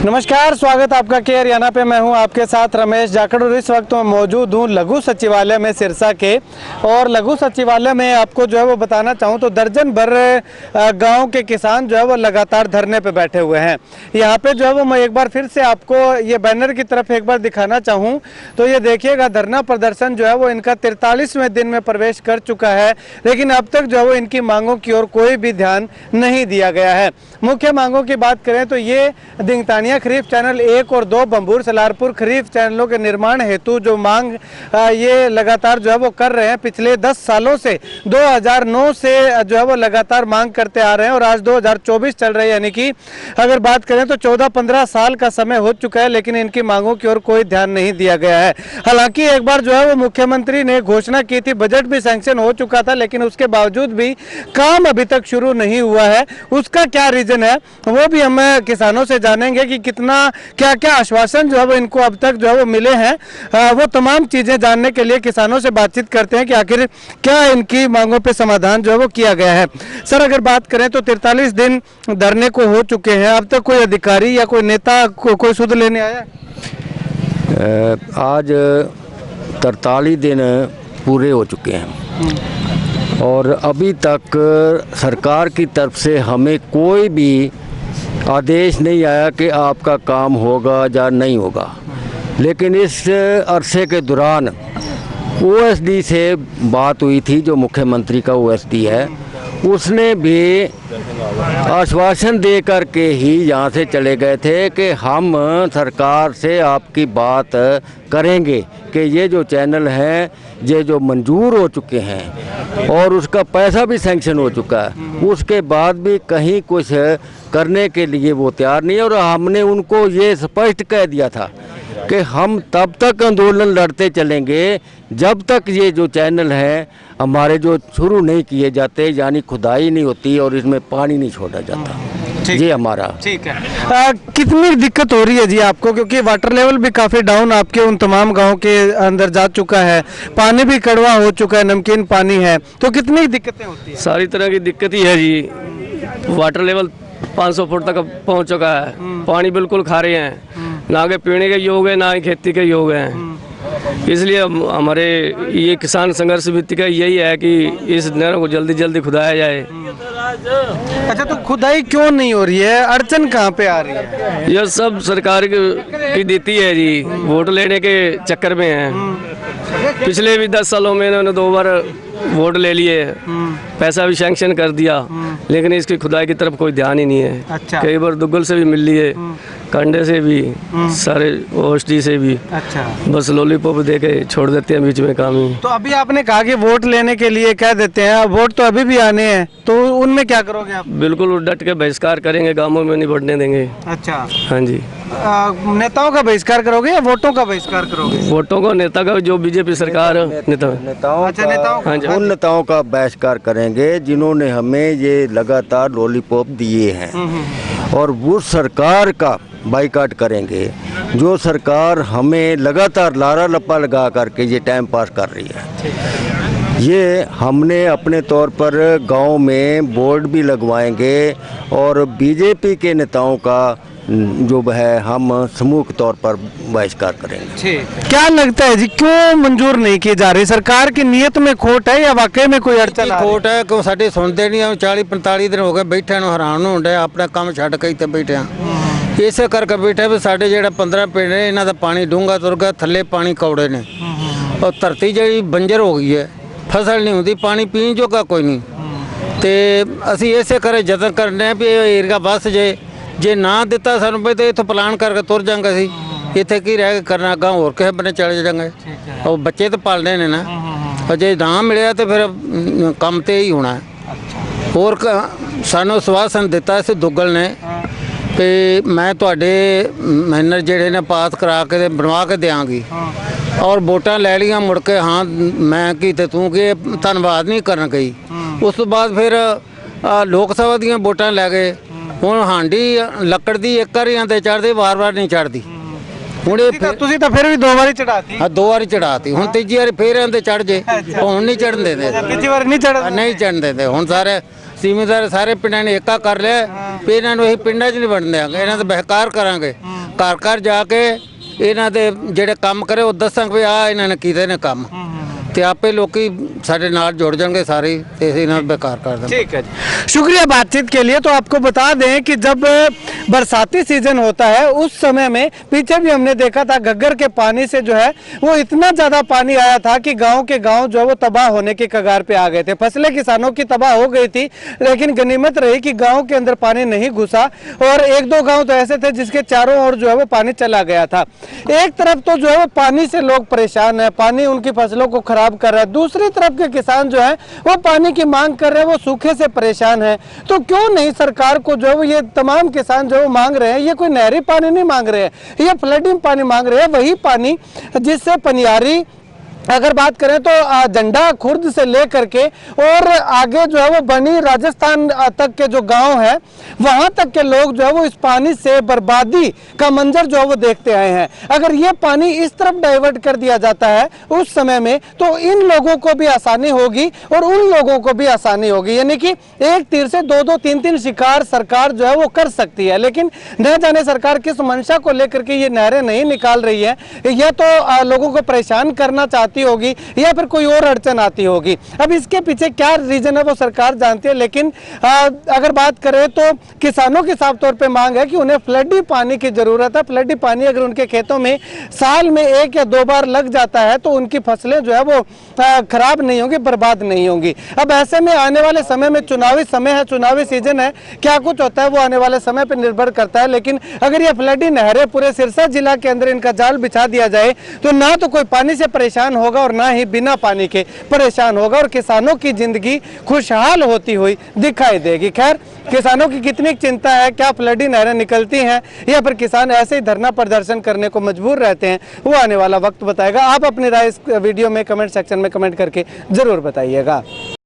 नमस्कार, स्वागत आपका के हरियाणा पे। मैं हूं आपके साथ रमेश जाखड़ और इस वक्त मैं मौजूद हूं लघु सचिवालय में सिरसा के। और लघु सचिवालय में आपको जो है वो बताना चाहूं तो दर्जन भर गांव के किसान जो है वो लगातार धरने पे बैठे हुए हैं। यहां पे जो है वो मैं एक बार फिर से आपको ये बैनर की तरफ एक बार दिखाना चाहूँ तो ये देखिएगा, धरना प्रदर्शन जो है वो इनका 43वें दिन में प्रवेश कर चुका है, लेकिन अब तक जो है वो इनकी मांगों की ओर कोई भी ध्यान नहीं दिया गया है। मुख्य मांगों की बात करें तो ये दिंगतानिया खरीफ चैनल 1 और 2 बंबूर सलारपुर खरीफ चैनलों के निर्माण हेतु जो मांग ये लगातार जो है वो कर रहे हैं। पिछले 10 सालों से 2009 से जो है वो लगातार मांग करते आ रहे हैं और आज 2024 चल रही है, यानी कि अगर बात करें तो 14-15 साल का समय हो चुका है, लेकिन इनकी मांगों की ओर कोई ध्यान नहीं दिया गया है। हालांकि एक बार जो है वो मुख्यमंत्री ने घोषणा की थी, बजट भी सैंक्शन हो चुका था, लेकिन उसके बावजूद भी काम अभी तक शुरू नहीं हुआ है। उसका क्या रीजन है वो भी हम किसानों से जानेंगे कि कितना क्या क्या आश्वासन जो है वो इनको अब तक जो है वो मिले हैं। वो तमाम चीजें जानने के लिए किसानों से बातचीत करते हैं कि आखिर क्या इनकी मांगों पे समाधान जो है वो किया गया है। सर, अगर बात करें तो 43 दिन धरने को हो चुके हैं, अब तक कोई अधिकारी या कोई नेता कोई सुध लेने आया? आज 43 दिन पूरे हो चुके हैं और अभी तक सरकार की तरफ से हमें कोई भी आदेश नहीं आया कि आपका काम होगा या नहीं होगा। लेकिन इस अरसे के दौरान ओएसडी से बात हुई थी, जो मुख्यमंत्री का ओएसडी है, उसने भी आश्वासन दे कर के ही यहाँ से चले गए थे कि हम सरकार से आपकी बात करेंगे कि ये जो चैनल हैं ये जो मंजूर हो चुके हैं और उसका पैसा भी सैंक्शन हो चुका है, उसके बाद भी कहीं कुछ करने के लिए वो तैयार नहीं है। और हमने उनको ये स्पष्ट कह दिया था कि हम तब तक आंदोलन लड़ते चलेंगे जब तक ये जो चैनल है हमारे जो शुरू नहीं किए जाते, यानी खुदाई नहीं होती और इसमें पानी नहीं छोड़ा जाता। ये हमारा ठीक है। कितनी दिक्कत हो रही है जी आपको, क्योंकि वाटर लेवल भी काफ़ी डाउन आपके उन तमाम गांव के अंदर जा चुका है, पानी भी कड़वा हो चुका है, नमकीन पानी है, तो कितनी दिक्कतें होती है? सारी तरह की दिक्कत ही है जी। वाटर लेवल 500 फुट तक पहुंच चुका है, पानी बिल्कुल खारे हैं, ना के पीने के योग है ना ही खेती के योग हैं। इसलिए हमारे ये किसान संघर्ष समिति का यही है कि इस नहर को जल्दी जल्दी खुदाया जाए। अच्छा, तो खुदाई क्यों नहीं हो रही है? अड़चन कहाँ पे आ रही है? यह सब सरकार की देती है जी, वोट लेने के चक्कर में है। पिछले भी 10 सालों में इन्होंने 2 बार वोट ले लिए, पैसा भी सैंक्शन कर दिया, लेकिन इसकी खुदाई की तरफ कोई ध्यान ही नहीं है। अच्छा। कई बार दुग्गल से भी मिल लिए, कंडे से भी, सारे ओएसडी से भी। अच्छा। बस लॉलीपॉप दे के छोड़ देते हैं बीच में काम ही। तो अभी आपने कहा कि वोट लेने के लिए कह देते हैं, वोट तो अभी भी आने हैं, तो उनमें क्या करोगे आप? बिल्कुल डट के बहिष्कार करेंगे, गाँवों में नहीं बढ़ने देंगे। अच्छा। हाँ जी। नेताओं का बहिष्कार करोगे या वोटों का बहिष्कार करोगे? वोटों को, नेता का, जो बीजेपी सरकार नेताओं अच्छा, नेताओं हाँ जी, उन नेताओं का बहिष्कार करेंगे जिन्होंने हमें ये लगातार लॉलीपॉप दिए हैं, और वो सरकार का बाइकाट करेंगे जो सरकार हमें लगातार लारा लप्पा लगा करके ये टाइम पास कर रही है। ये हमने अपने तौर पर गांव में बोर्ड भी लगवाएंगे और बीजेपी के नेताओं का जो है हम समूह तौर पर बहिष्कार करेंगे। क्या लगता है जी, क्यों मंजूर नहीं की जा रही? सरकार की नीयत में खोट है या वाकई में कोई अड़चन आ रही? खोट है कि साढ़े सुनते नहीं। 40-45 दिन हो गए बैठे हैरान होंगे, अपना काम छड़ के इतने बैठे हैं। इसे करके बैठे भी साढ़े जो 15 पिंड ने इन्हों का पानी डूंगा तुर गया, थले पानी कौड़े ने, और धरती जी बंजर हो गई है, फसल नहीं होती, पानी पीन जोगा कोई नहीं। तो असी इसे करे जतन करने भी एरिया बस जे ना दिता सानू भाई तो इतों प्लान करके तुर जाएंगे असी, इतने की रह करना, अगर होर किसी बने चले जाएंगे, और बच्चे तो पालने ने ना, और जे ना मिले तो फिर काम तो यही होना है। होर सानू आश्वासन दिता इस दुग्गल ने कि मैं तुहाडे मैनर जेडे ने पास करा के बनवा के देंगी, और वोटां ले लिया मुड़ के हाँ मैं की ते तू कि धन्नवाद नहीं करन गई। उस तो बाद फिर लोक सभा दी वोटां लै गए, हुण हांडी लकड़ दी एक बार आंदे चढ़दी, वार वार नहीं चढ़दी। हुण तुसीं तां फिर भी 2 बारी चढ़ाती? हाँ, 2 बारी चढ़ाती, हुण तीजी बारी फिर आंदे चढ़ जे, हुण नहीं चढ़न देंदे, तीजी बारी नहीं चढ़न देंदे। हुण सारे ਜ਼ਿਮੀਂਦਾਰ ਸਾਰੇ ਪਿੰਡਾਂ ਨੇ ਏਕਾ ਕਰ ਲਿਆ ਵੀ ਇਹਨਾਂ ਨੂੰ ਅਸੀਂ ਪਿੰਡਾਂ 'ਚ ਨਹੀਂ ਵੜਨ ਦਿਆਂਗੇ, ਇਹਨਾਂ ਦਾ ਬਹਿਕਾਰ ਕਰਾਂਗੇ। ਘਰ ਘਰ ਜਾ ਕੇ ਇਹਨਾਂ ਦੇ ਜਿਹੜੇ ਕੰਮ ਕਰੇ ਉਹ ਦੱਸਾਂਗੇ ਵੀ ਆ ਇਹਨਾਂ ਨੇ ਕੀਤੇ ਨੇ ਕੰਮ ਤੇ ਆਪੇ ਲੋਕੀ ਸਾਡੇ ਨਾਲ जुड़ जाएंगे सारे बेकार कर देंगे। ठीक है जी, शुक्रिया बातचीत के लिए। तो आपको बता दें कि जब बरसाती सीजन होता है उस समय में पीछे भी हमने देखा था घग्गर के पानी से जो है वो इतना ज़्यादा पानी आया था कि गांव के गांव जो है वो तबाह होने के कगार पे आ गए थे। फसलें किसानों की तबाह हो गई थी, लेकिन गनीमत रही कि गाँव के अंदर पानी नहीं घुसा और एक दो गाँव तो ऐसे थे जिसके चारों ओर जो है वो पानी चला गया था। एक तरफ तो जो है वो पानी से लोग परेशान है, पानी उनकी फसलों को खराब कर रहा है, दूसरी तरफ के किसान जो है वो पानी की मांग कर रहे हैं, वो सूखे से परेशान है। तो क्यों नहीं सरकार को जो है वो ये तमाम किसान जो मांग रहे हैं, ये कोई नहरी पानी नहीं मांग रहे हैं, ये फ्लडिंग पानी मांग रहे हैं, वही पानी जिससे पनियारी अगर बात करें तो झंडा खुर्द से लेकर के और आगे जो है वो बनी राजस्थान तक के जो गांव है वहां तक के लोग जो है वो इस पानी से बर्बादी का मंजर जो है वो देखते आए हैं। अगर ये पानी इस तरफ डाइवर्ट कर दिया जाता है उस समय में तो इन लोगों को भी आसानी होगी और उन लोगों को भी आसानी होगी, यानी कि एक तीर से दो दो तीन तीन शिकार सरकार जो है वो कर सकती है। लेकिन न जाने सरकार किस मंशा को लेकर के ये नहरें नहीं निकाल रही है, या तो लोगों को परेशान करना चाहती होगी या फिर कोई और अड़चन आती होगी। अब इसके पीछे क्या रीजन है वो सरकार जानती है, लेकिन अगर बात करें तो किसानों की साफ तौर पे मांग है कि उन्हें फ्लडी पानी की जरूरत है। फ्लडी पानी अगर उनके खेतों में साल में 1 या 2 बार लग जाता है तो उनकी फसलें जो है वो खराब नहीं होंगी, बर्बाद नहीं होंगी। अब ऐसे में आने वाले समय में चुनावी समय है, चुनावी सीजन है, क्या कुछ होता है वो आने वाले समय पर निर्भर करता है। लेकिन अगर ये फ्लडी नहरें पूरे सिरसा जिला के अंदर इनका जाल बिछा दिया जाए तो ना तो कोई पानी से परेशान होगा और ना ही बिना पानी के परेशान होगा और किसानों की जिंदगी खुशहाल होती हुई दिखाई देगी। खैर, किसानों की कितनी चिंता है, क्या फ्लडी नहरें निकलती हैं या फिर किसान ऐसे ही धरना प्रदर्शन करने को मजबूर रहते हैं, वो आने वाला वक्त बताएगा। आप अपनी राय इस वीडियो में कमेंट सेक्शन में कमेंट करके जरूर बताइएगा।